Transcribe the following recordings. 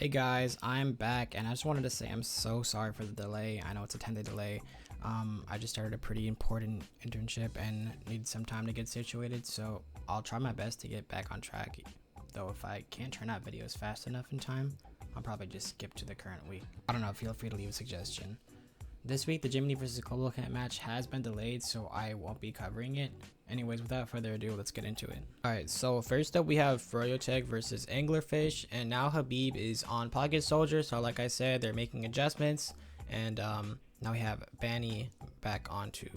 Hey guys, I'm back and I just wanted to say I'm so sorry for the delay. I know it's a 10-day delay. I just started a pretty important internship and need some time to get situated, so I'll try my best to get back on track. Though if I can't turn out videos fast enough in time, I'll probably just skip to the current week. I don't know, feel free to leave a suggestion. This week, the Jiminy versus Global Camp match has been delayed, so I won't be covering it. Anyways, without further ado, let's get into it. Alright, so first up we have Froyotech versus Anglerfish, and now Habib is on Pocket Soldier, so like I said, they're making adjustments, and now we have Banny back onto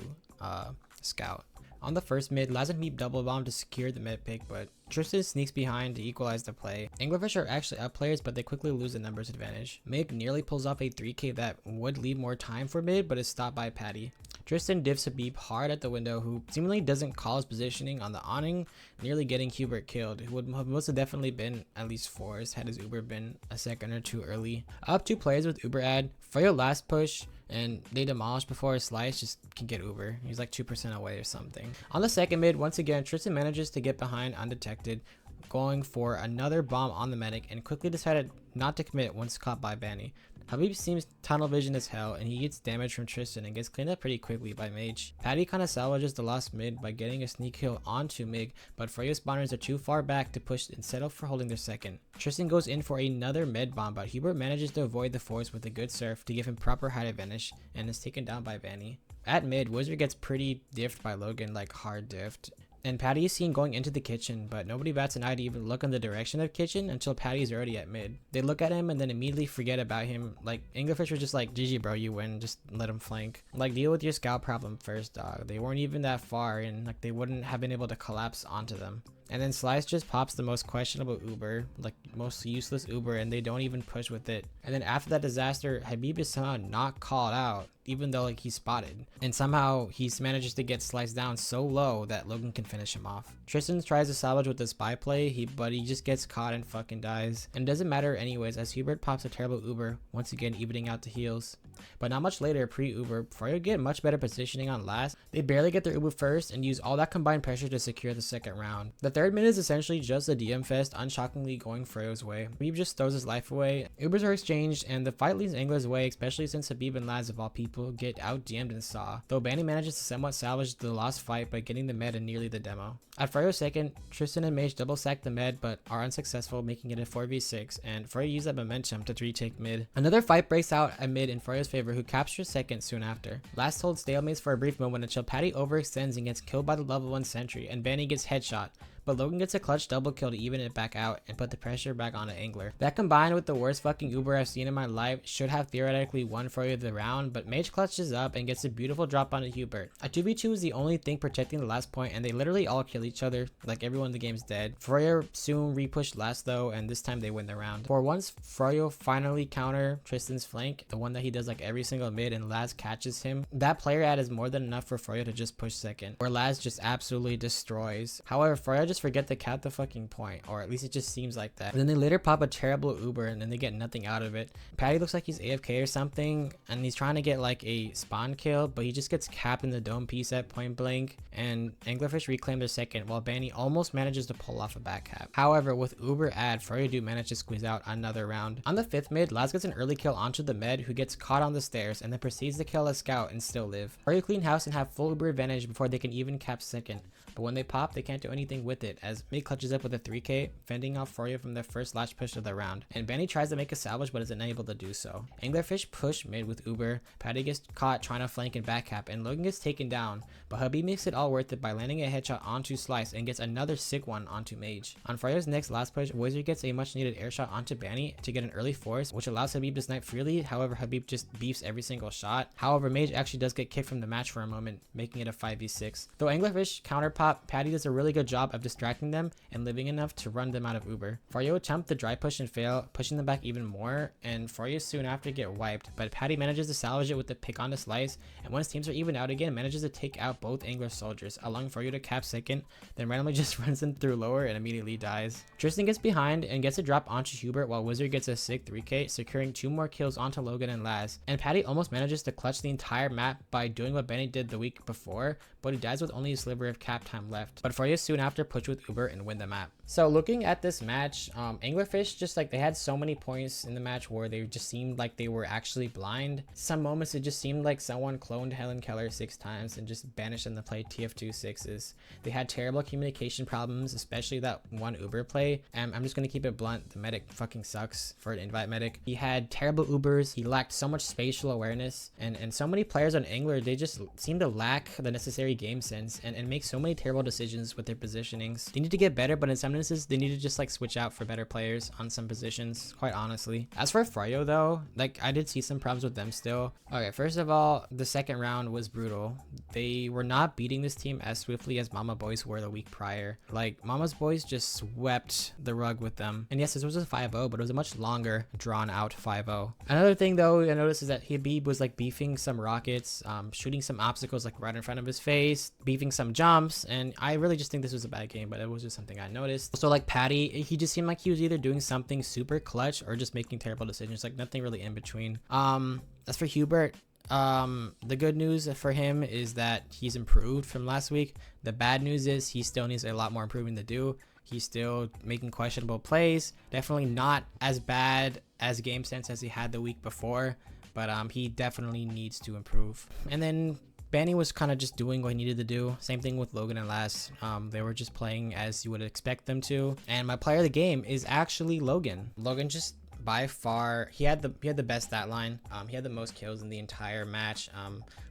Scout. On the first mid, Laz and Habib double bomb to secure the mid pick, but Tristan sneaks behind to equalize the play. Anglerfish are actually up players, but they quickly lose the numbers advantage. Mig nearly pulls off a 3k that would leave more time for mid, but is stopped by Patty. Tristan diffs Habib hard at the window, who seemingly doesn't call his positioning on the awning, nearly getting Hubert killed, who would most have definitely been at least fours had his Uber been a second or two early. Up two players with Uber ad, Froyo last push, and they demolish before his slice just can get Uber. He's like 2% away or something. On the second mid, once again, Tristan manages to get behind undetected, going for another bomb on the medic, and quickly decided not to commit once caught by Banny. Habib seems tunnel vision as hell, and he gets damage from Tristan and gets cleaned up pretty quickly by Mage. Patty kinda salvages the lost mid by getting a sneak kill onto Mig, but Freyo spawners are too far back to push and settle for holding their second. Tristan goes in for another med bomb, but Hubert manages to avoid the force with a good surf to give him proper height advantage, and is taken down by Banny. At mid, Wizard gets pretty diffed by Logan, like hard diffed. And Patty is seen going into the kitchen, but nobody bats an eye to even look in the direction of kitchen until Patty is already at mid. They look at him and then immediately forget about him. Like, Anglerfish was just like, GG bro, you win, just let him flank. Like, deal with your scout problem first, dog. They weren't even that far, and like they wouldn't have been able to collapse onto them. And then Slice just pops the most questionable Uber, like most useless Uber, and they don't even push with it. And then after that disaster, Habib is somehow not called out, even though like he's spotted. And somehow he manages to get sliced down so low that Logan can finish him off. Tristan tries to salvage with the spy play, but he just gets caught and fucking dies. And it doesn't matter anyways, as Hubert pops a terrible Uber, once again evening out the heals. But not much later, pre-Uber, Fryo get much better positioning on last. They barely get their Uber first and use all that combined pressure to secure the second round. The third mid is essentially just a DM fest, unshockingly going Fryo's way. Habib just throws his life away. Ubers are exchanged, and the fight leads Angler's way, especially since Habib and Laz, of all people, get out DM'd and saw. Though Banny manages to somewhat salvage the lost fight by getting the med and nearly the demo. At Fryo's second, Tristan and Mage double sack the med but are unsuccessful, making it a 4v6, and Fryo used that momentum to retake mid. Another fight breaks out at mid in Fryo's favor, who captures second soon after. Last holds stalemates for a brief moment until Patty overextends and gets killed by the level 1 sentry, and Banny gets headshot. But Logan gets a clutch double kill to even it back out and put the pressure back on the Angler. That combined with the worst fucking Uber I've seen in my life should have theoretically won Froyo the round, but Mage clutches up and gets a beautiful drop onto Hubert. A 2v2 is the only thing protecting the last point, and they literally all kill each other, like everyone in the game's dead. Froyo soon repushed last though, and this time they win the round. For once, Froyo finally counter Tristan's flank, the one that he does like every single mid, and Laz catches him. That player ad is more than enough for Froyo to just push second, where Laz just absolutely destroys. However, Froyo just forget to cap the fucking point, or at least it just seems like that. And then they later pop a terrible Uber and then they get nothing out of it. Patty looks like he's AFK or something, and he's trying to get like a spawn kill, but he just gets capped in the dome piece at point blank, and Anglerfish reclaim their second while Banny almost manages to pull off a back cap. However, with Uber ad, Fryo do manage to squeeze out another round. On the fifth mid, Laz gets an early kill onto the med, who gets caught on the stairs and then proceeds to kill a scout and still live. Fryo clean house and have full Uber advantage before they can even cap second, but when they pop, they can't do anything with it, as Mig clutches up with a 3k, fending off Fryo from their first last push of the round, and Banny tries to make a salvage but is unable to do so. Anglerfish push mid with Uber, Patty gets caught trying to flank and back cap, and Logan gets taken down, but Habib makes it all worth it by landing a headshot onto Slice and gets another sick one onto Mage. On Fryo's next last push, Wizard gets a much needed air shot onto Banny to get an early force, which allows Habib to snipe freely. However, Habib just beefs every single shot. However, Mage actually does get kicked from the match for a moment, making it a 5v6. Though Anglerfish counter pop, Patty does a really good job of distracting them and living enough to run them out of Uber. Fryo attempt the dry push and fail, pushing them back even more, and Fryo soon after get wiped, but Patty manages to salvage it with the pick on the Slice, and once teams are even out again, manages to take out both Angler soldiers, allowing Fryo to cap second, then randomly just runs them through lower and immediately dies. Tristan gets behind and gets a drop onto Hubert, while Wizard gets a sick 3k, securing 2 more kills onto Logan and Laz, and Patty almost manages to clutch the entire map by doing what Benny did the week before, but he dies with only a sliver of cap time left. But Fryo soon after push push with Uber and win the map. So looking at this match, Anglerfish just like they had so many points in the match where they just seemed like they were actually blind. Some moments it just seemed like someone cloned Helen Keller 6 times and just banished them to play TF2 6s. They had terrible communication problems, especially that one Uber play. And I'm just gonna keep it blunt, the medic fucking sucks for an invite medic. He had terrible Ubers, he lacked so much spatial awareness, and so many players on Angler, they just seem to lack the necessary game sense and make so many terrible decisions with their positionings. They need to get better, but in some instances they need to just like switch out for better players on some positions, quite honestly. As for Froyo though, like I did see some problems with them still. Okay, first of all, the second round was brutal. They were not beating this team as swiftly as Mama Boys were the week prior. Like Mama's Boys just swept the rug with them. And yes, this was a 5-0, but it was a much longer drawn out 5-0. Another thing though I noticed is that Habib was like beefing some rockets, shooting some obstacles like right in front of his face, beefing some jumps, and I really just think this was a bad game, but it was just something I noticed. So like Patty, he just seemed like he was either doing something super clutch or just making terrible decisions, like nothing really in between. As for Hubert, the good news for him is that he's improved from last week. The bad news is he still needs a lot more improving to do. He's still making questionable plays, definitely not as bad as game sense as he had the week before, but he definitely needs to improve. And then Banny was kind of just doing what he needed to do. Same thing with Logan and Lass. They were just playing as you would expect them to. And my player of the game is actually Logan. Logan just by far, he had the best stat line. He had the most kills in the entire match,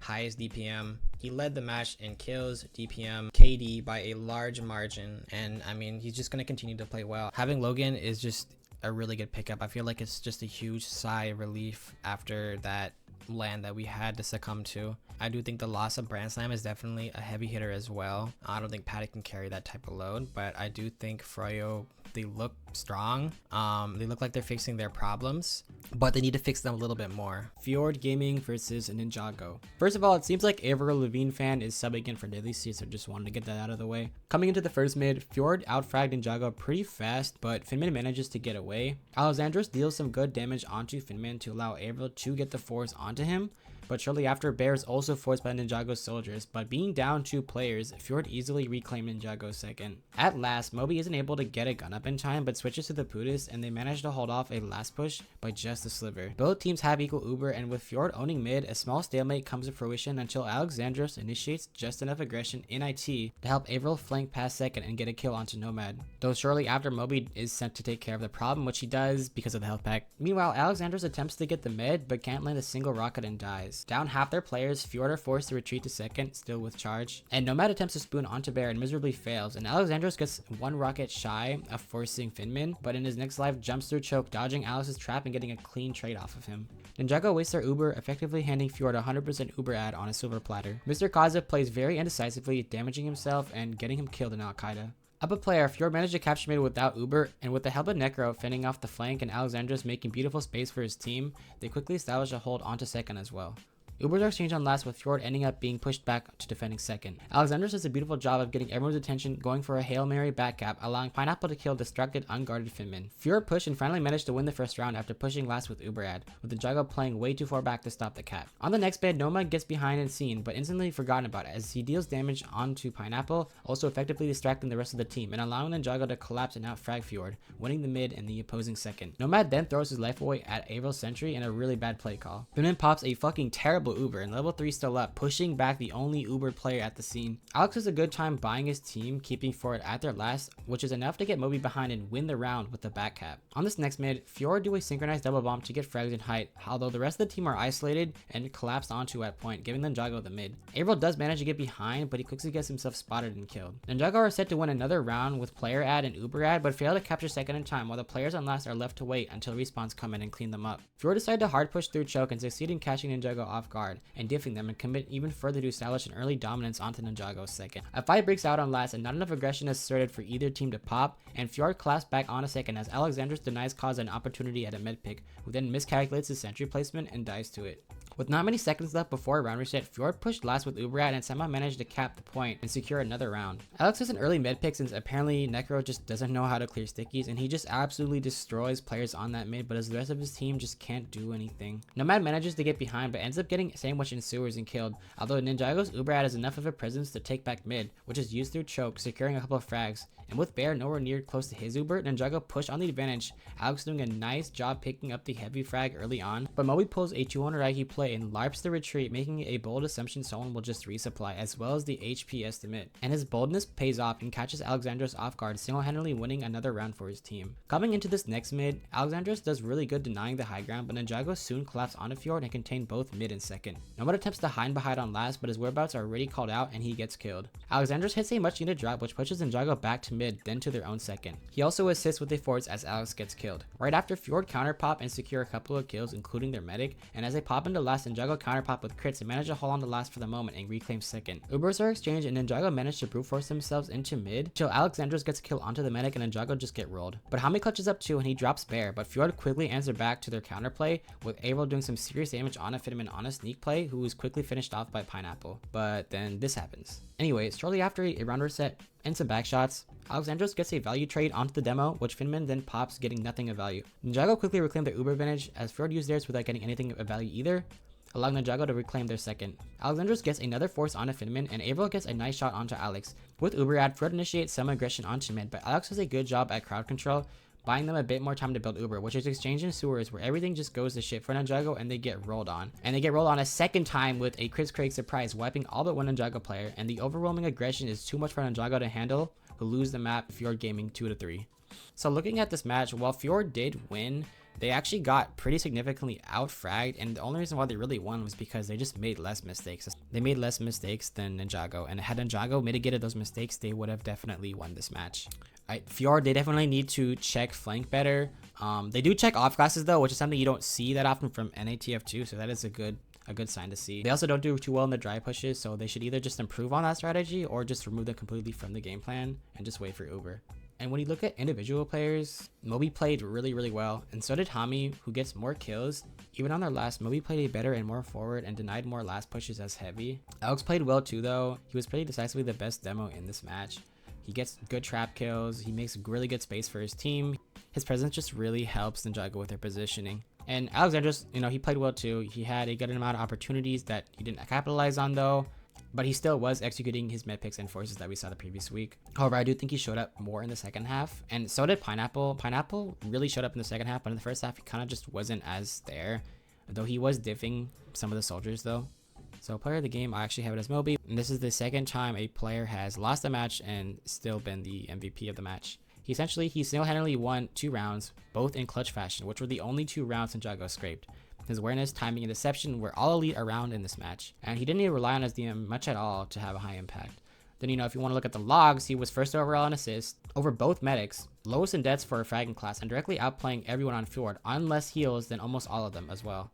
highest DPM. He led the match in kills, DPM, KD by a large margin. And I mean, he's just going to continue to play well. Having Logan is just a really good pickup. I feel like it's just a huge sigh of relief after that land that we had to succumb to. I do think the loss of Brand Slam is definitely a heavy hitter as well. I don't think Paddock can carry that type of load, but I do think Froyo, they look strong. They look like they're fixing their problems, but they need to fix them a little bit more. Fjord Gaming versus Ninjago. First of all, it seems like Avril Lavigne fan is subbing in for Daily C, so just wanted to get that out of the way. Coming into the first mid, Fjord outfragged Ninjago pretty fast, but Finman manages to get away. Alexandros deals some good damage onto Finman to allow Avril to get the force onto him, but shortly after, Bear is also forced by Ninjago's soldiers, but being down 2 players, Fjord easily reclaimed Ninjago's second. At last, Moby isn't able to get a gun up in time, but switches to the Putis, and they manage to hold off a last push by just a sliver. Both teams have equal Uber, and with Fjord owning mid, a small stalemate comes to fruition until Alexandros initiates just enough aggression in IT to help Avril flank past second and get a kill onto Nomad. Though shortly after, Moby is sent to take care of the problem, which he does because of the health pack. Meanwhile, Alexandros attempts to get the mid, but can't land a single rocket and dies. Down half their players, Fjord are forced to retreat to second, still with charge, and Nomad attempts to spoon onto Bear and miserably fails, and Alexandros gets 1 rocket shy of forcing Finman, but in his next life jumps through choke, dodging Alice's trap and getting a clean trade off of him. Ninjago wastes their Uber, effectively handing Fjord a 100% Uber ad on a silver platter. Mr. Kaza plays very indecisively, damaging himself and getting him killed in Al-Qaeda. Up a player, Fjord managed to capture mid without Uber, and with the help of Necro fending off the flank and Alexandros making beautiful space for his team, they quickly establish a hold onto second as well. Ubers are exchanged on last, with Fjord ending up being pushed back to defending second. Alexandros does a beautiful job of getting everyone's attention, going for a Hail Mary back cap, allowing Pineapple to kill distracted, unguarded Finman. Fjord pushed and finally managed to win the first round after pushing last with Uber ad, with Ninjago playing way too far back to stop the cap. On the next bed, Nomad gets behind and seen, but instantly forgotten about as he deals damage onto Pineapple, also effectively distracting the rest of the team and allowing Ninjago to collapse and outfrag Fjord, winning the mid and the opposing second. Nomad then throws his life away at Avril's sentry in a really bad play call. Finman pops a fucking terrible Uber, and level 3 still up, pushing back the only Uber player at the scene. Alex has a good time buying his team, keeping Fjord at their last, which is enough to get Moby behind and win the round with the back cap. On this next mid, Fjord do a synchronized double bomb to get frags in height, although the rest of the team are isolated and collapsed onto at point, giving Ninjago the mid. Avril does manage to get behind, but he quickly gets himself spotted and killed. Ninjago are set to win another round with player ad and Uber ad, but fail to capture second in time, while the players on last are left to wait until respawns come in and clean them up. Fjord decide to hard push through choke and succeed in catching Ninjago off guard and diffing them and commit even further to establish an early dominance onto Ninjago's second. A fight breaks out on last and not enough aggression is asserted for either team to pop, and Fjord collapsed back on a second as Alexandros denies Kaza an opportunity at a mid pick, who then miscalculates his sentry placement and dies to it. With not many seconds left before a round reset, Fjord pushed last with Uberat and somehow managed to cap the point and secure another round. Alex is an early mid pick since apparently Necro just doesn't know how to clear stickies, and he just absolutely destroys players on that mid, but as the rest of his team just can't do anything. Nomad manages to get behind but ends up getting getting sandwiched in sewers and killed, although Ninjago's Uber ad has enough of a presence to take back mid, which is used through choke, securing a couple of frags. And with Bear nowhere near close to his Uber, Ninjago pushed on the advantage, Alex doing a nice job picking up the heavy frag early on, but Moby pulls a 200 IQ play and larps the retreat, making it a bold assumption someone will just resupply, as well as the HP estimate. And his boldness pays off and catches Alexandros off guard, single-handedly winning another round for his team. Coming into this next mid, Alexandros does really good denying the high ground, but Ninjago soon collapsed onto Fjord and contained both mid and second. Nomad attempts to hide behind on last, but his whereabouts are already called out and he gets killed. Alexandros hits a much needed drop, which pushes Ninjago back to mid, then to their own second. He also assists with the forts as Alex gets killed. Right after, Fjord counter pop and secure a couple of kills, including their medic, and as they pop into last, Ninjago counter pop with crits and manage to hold on to last for the moment and reclaim second. Ubers are exchanged and Ninjago managed to brute force themselves into mid till Alexandros gets a kill onto the medic and Ninjago just get rolled. But Hami clutches up too and he drops Bear, but Fjord quickly answered back to their counterplay, with Averill doing some serious damage on a Fitman on a sneak play, who was quickly finished off by Pineapple. But then this happens. Anyways, shortly after a round reset and some back shots, Alexandros gets a value trade onto the demo, which Finman then pops, getting nothing of value. Ninjago quickly reclaimed their Uber advantage, as Fjord used theirs without getting anything of value either, allowing Ninjago to reclaim their second. Alexandros gets another force onto Finman, and Averill gets a nice shot onto Alex. With Uber ad, Fjord initiates some aggression onto mid, but Alex does a good job at crowd control, buying them a bit more time to build Uber, which is exchanged in sewers where everything just goes to shit for Ninjago and they get rolled on. And they get rolled on a second time with a Chris Craig surprise, wiping all but one Ninjago player, and the overwhelming aggression is too much for Ninjago to handle, who lose the map, Fjord gaming 2-3. So looking at this match, while Fjord did win, they actually got pretty significantly out-fragged, and the only reason why they really won was because they just made less mistakes. They made less mistakes than Ninjago, and had Ninjago mitigated those mistakes, they would have definitely won this match. Fjord, they definitely need to check flank better. They do check off classes though, which is something you don't see that often from TF2, so that is a good sign to see. They also don't do too well in the dry pushes, so they should either just improve on that strategy or just remove them completely from the game plan and just wait for Uber. And when you look at individual players, Moby played really well, and so did Hami, who gets more kills. Even on their last, Moby played a better and more forward and denied more last pushes as heavy. Alex played well too though. He was pretty decisively the best demo in this match. He gets good trap kills, he makes really good space for his team. His presence just really helps Ninjago with their positioning. And Alexandros, he played well too. He had a good amount of opportunities that he didn't capitalize on though, but he still was executing his med picks and forces that we saw the previous week. However, I do think he showed up more in the second half, and so did Pineapple. Pineapple really showed up in the second half, but in the first half he kind of just wasn't as there, though he was diffing some of the soldiers though. So player of the game, I actually have it as Moby, and this is the second time a player has lost a match and still been the MVP of the match. He single-handedly won 2 rounds, both in clutch fashion, which were the only 2 rounds Ninjago scraped. His awareness, timing, and deception were all elite around in this match, and he didn't even rely on his DM much at all to have a high impact. Then, if you want to look at the logs, he was first overall in assists over both medics, lowest in deaths for a fragging class, and directly outplaying everyone on Fjord, on less heals than almost all of them as well.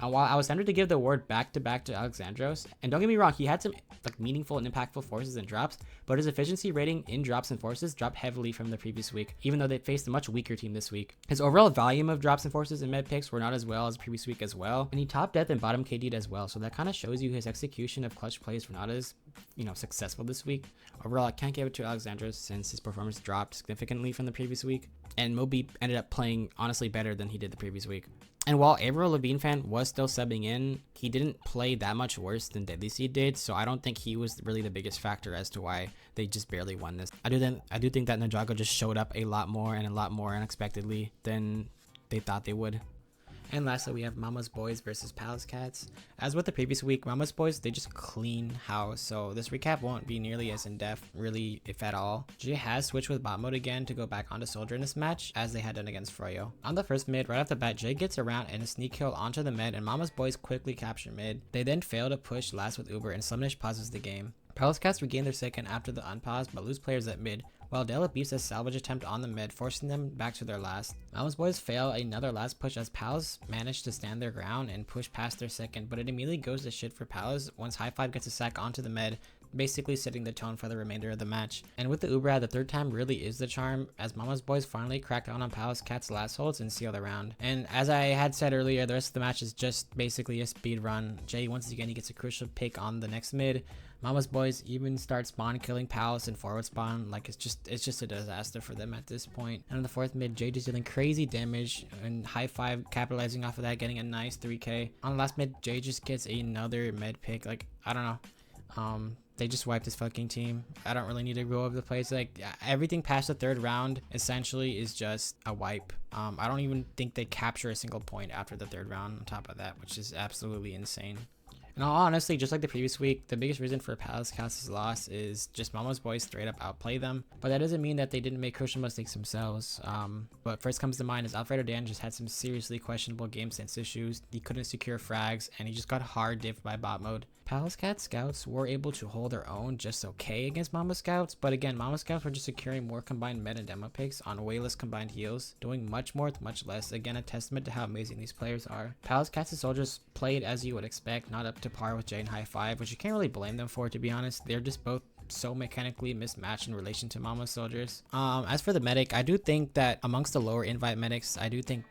And while I was tempted to give the award back to Alexandros, and don't get me wrong, he had some meaningful and impactful forces and drops, but his efficiency rating in drops and forces dropped heavily from the previous week, even though they faced a much weaker team this week. His overall volume of drops and forces and med picks were not as well as the previous week as well, and he top death and bottom KD'd as well, so that kind of shows you his execution of clutch plays were not as successful this week. Overall, I can't give it to Alexandros since his performance dropped significantly from the previous week, and Moby ended up playing honestly better than he did the previous week. And while Averill Levine fan was still subbing in, he didn't play that much worse than Deadly Seed did, so I don't think he was really the biggest factor as to why they just barely won this. I do think that Ninjago just showed up a lot more unexpectedly than they thought they would. And lastly, we have Mama's Boys versus Pallas Cats. As with the previous week, Mama's Boys, they just clean house, so this recap won't be nearly as in-depth, really, if at all. Jay has switched with bot mode again to go back onto Soldier in this match, as they had done against Froyo. On the first mid, right off the bat, Jay gets around and a sneak kill onto the mid, and Mama's Boys quickly capture mid. They then fail to push last with Uber, and Slumnish pauses the game. Pallas Cats regain their second after the unpause, but lose players at mid, while Della beats a salvage attempt on the mid, forcing them back to their last. Mama's Boys fail another last push as Pallas manage to stand their ground and push past their second, but it immediately goes to shit for Pallas once High Five gets a sack onto the mid, basically setting the tone for the remainder of the match. And with the Uber, the third time really is the charm, as Mama's boys finally cracked down on Pallas Cat's last holds and seal the round. And as I had said earlier, the rest of the match is just basically a speed run. Jay, once again, he gets a crucial pick on the next mid. Mama's boys even start spawn killing Pallas and forward spawn. Like, it's just a disaster for them at this point. And on the fourth mid, Jay just dealing crazy damage and high five, capitalizing off of that, getting a nice 3k. On the last mid, Jay just gets another med pick. Like, I don't know. They just wiped his fucking team. I don't really need to go over the place. Like, everything past the third round essentially is just a wipe. I don't even think they capture a single point after the third round on top of that, which is absolutely insane. And honestly, just like the previous week, the biggest reason for Pallas Cat's loss is just Mama's boys straight up outplay them. But that doesn't mean that they didn't make crucial mistakes themselves. What first comes to mind is Alfredo Dan just had some seriously questionable game sense issues. He couldn't secure frags, and he just got hard diffed by bot mode. Pallas Cat scouts were able to hold their own just okay against Mama scouts, but again, Mama scouts were just securing more combined med and demo picks on way less combined heals, doing much more with much less. Again, a testament to how amazing these players are. Pallas Cat's soldiers played as you would expect, not up to par with Jay and High Five, which you can't really blame them for, to be honest. They're just both so mechanically mismatched in relation to Mama's soldiers. As for the medic, I do think that amongst the lower invite medics, I do think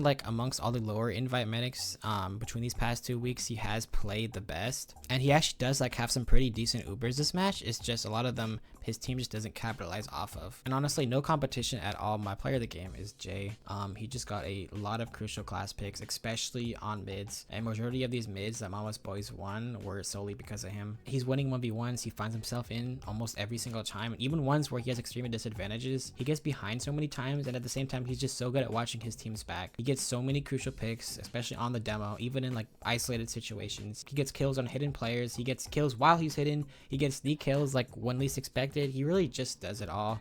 like amongst all the lower invite medics, between these past 2 weeks, he has played the best, and he actually does like have some pretty decent Ubers this match. It's just a lot of them his team just doesn't capitalize off of. And honestly, no competition at all. My player of the game is Jay. He just got a lot of crucial class picks, especially on mids, and majority of these mids that Mama's boys won were solely because of him. He's winning 1v1s. He finds himself in almost every single time, and even ones where he has extreme disadvantages, he gets behind so many times, and at the same time, he's just so good at watching his team's back. He gets so many crucial picks, especially on the demo, even in like isolated situations. He gets kills on hidden players. He gets kills while he's hidden. He gets sneak kills like when least expected. He really just does it all.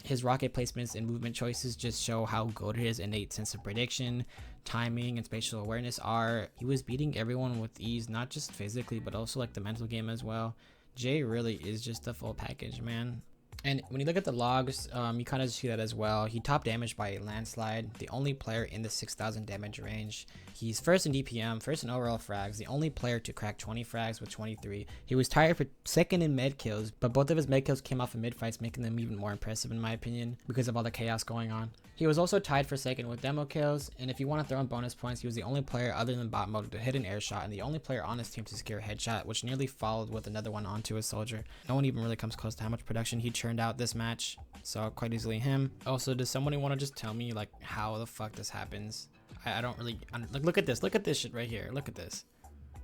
His rocket placements and movement choices just show how good his innate sense of prediction, timing, and spatial awareness are. He was beating everyone with ease, not just physically, but also like the mental game as well. Jay really is just the full package, man. And when you look at the logs, you kind of see that as well. He top damage by a landslide, the only player in the 6,000 damage range. He's first in DPM, first in overall frags, the only player to crack 20 frags with 23. He was tied for second in med kills, but both of his med kills came off of mid fights, making them even more impressive in my opinion, because of all the chaos going on. He was also tied for second with demo kills, and if you want to throw in bonus points, he was the only player other than bot mode to hit an air shot, and the only player on his team to secure a headshot, which nearly followed with another one onto his soldier. No one even really comes close to how much production he churned out this match, so quite easily him. Also, does somebody want to just tell me like how the fuck this happens? I don't really like, look at this shit right here. Look at this.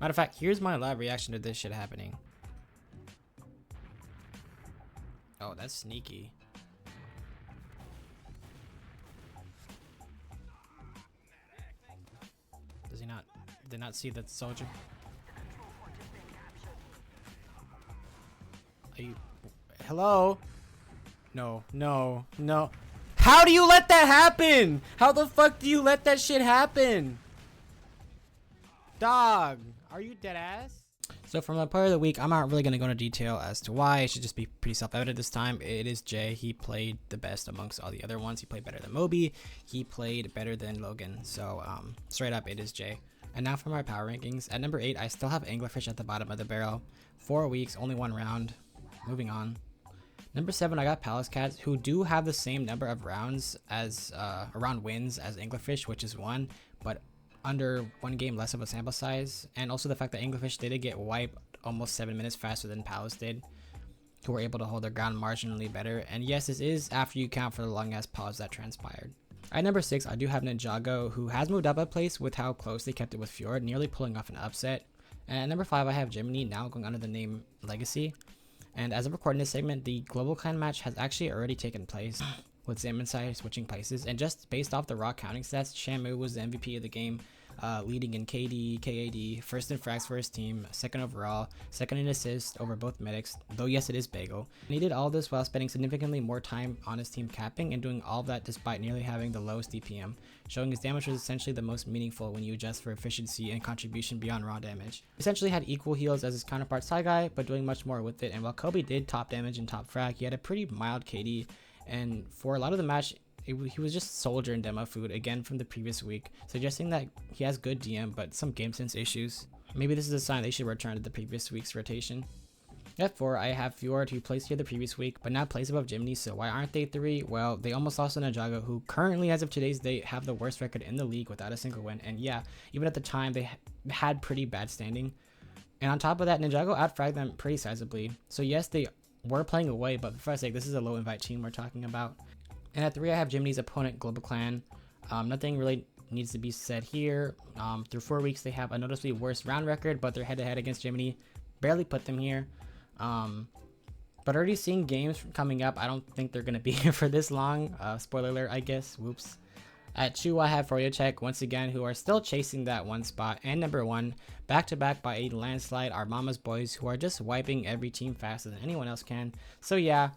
Matter of fact, here's my live reaction to this shit happening. Oh, that's sneaky. Does he not? Did not see that soldier? Are you? Hello? No, no, no. How do you let that happen? How the fuck do you let that shit happen? Dog, are you dead ass? So for my player of the week, I'm not really going to go into detail as to why. It should just be pretty self-evident this time. It is Jay. He played the best amongst all the other ones. He played better than Moby. He played better than Logan. So straight up, it is Jay. And now for my power rankings. At number 8, I still have Anglerfish at the bottom of the barrel. 4 weeks, only 1 round. Moving on. Number 7, I got Pallas Cats, who do have the same number of rounds as round wins as Anglerfish, which is 1, but under 1 game less of a sample size. And also the fact that Anglerfish did get wiped almost 7 minutes faster than Pallas did, who were able to hold their ground marginally better. And yes, this is after you count for the long ass pause that transpired. At number 6, I do have Ninjago, who has moved up a place with how close they kept it with Fjord, nearly pulling off an upset. And at number 5, I have Jiminy, now going under the name Legacy. And as I'm recording this segment, the global clan match has actually already taken place, with Zim and Sai switching places. And just based off the raw counting stats, Shamu was the MVP of the game, leading in KD, KAD, first in frags for his team, second overall, second in assists over both medics, though yes, it is Bagel. And he did all this while spending significantly more time on his team capping, and doing all of that despite nearly having the lowest DPM, showing his damage was essentially the most meaningful when you adjust for efficiency and contribution beyond raw damage. He essentially had equal heals as his counterpart Sai Guy, but doing much more with it. And while Kobe did top damage and top frag, he had a pretty mild KD, and for a lot of the match, he was just soldier and demo food again from the previous week, suggesting that he has good DM but some game sense issues. Maybe this is a sign they should return to the previous week's rotation. At 4, I have Fjord, who placed here the previous week, but now placed above Jiminy. So why aren't they 3? Well, they almost lost to Ninjago, who currently, as of today's date, have the worst record in the league without a single win. And yeah, even at the time, they had pretty bad standing. And on top of that, Ninjago outfragged them pretty sizably. So yes, they were playing away, but for Christ's sake, this is a low invite team we're talking about. And at 3, I have Jiminy's opponent, Global Clan. Nothing really needs to be said here. Through 4 weeks, they have a noticeably worse round record, but their head-to-head against Jiminy barely put them here. But already seeing games coming up, I don't think they're going to be here for this long. Spoiler alert, I guess. Whoops. At 2, I have Froyotech, once again, who are still chasing that 1 spot and number 1, back-to-back by a landslide. Our mama's boys, who are just wiping every team faster than anyone else can. So yeah,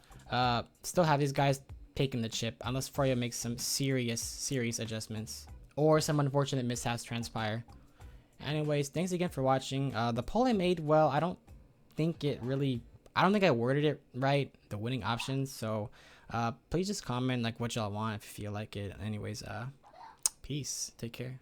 still have these guys taking the chip, unless Froyo makes some serious adjustments, or some unfortunate mishaps transpire. Anyways, thanks again for watching. The poll I made, well, I don't think I worded it right, the winning options. So please just comment like what y'all want if you feel like it. Anyways, peace, take care.